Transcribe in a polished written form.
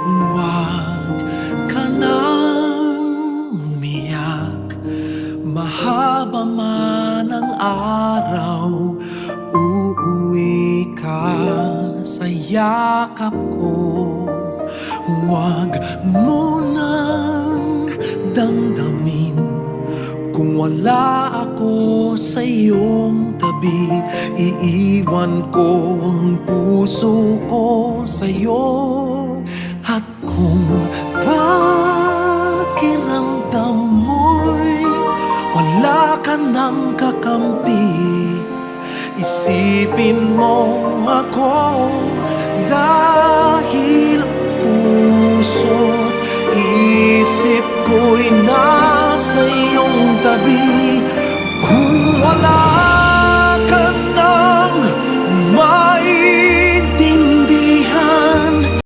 Huwag ka nang umiyak, mahaba man ang araw, uuwi ka sa yakap ko. Huwag mo nang damdamin kung wala ako sa iyong tabi. Iiwan ko ang puso ko sa iyo. At kung pakiramdam mo'y wala ka nang kakampi, isipin mo ako, dahil puso't isip ko'y nasa iyong tabi.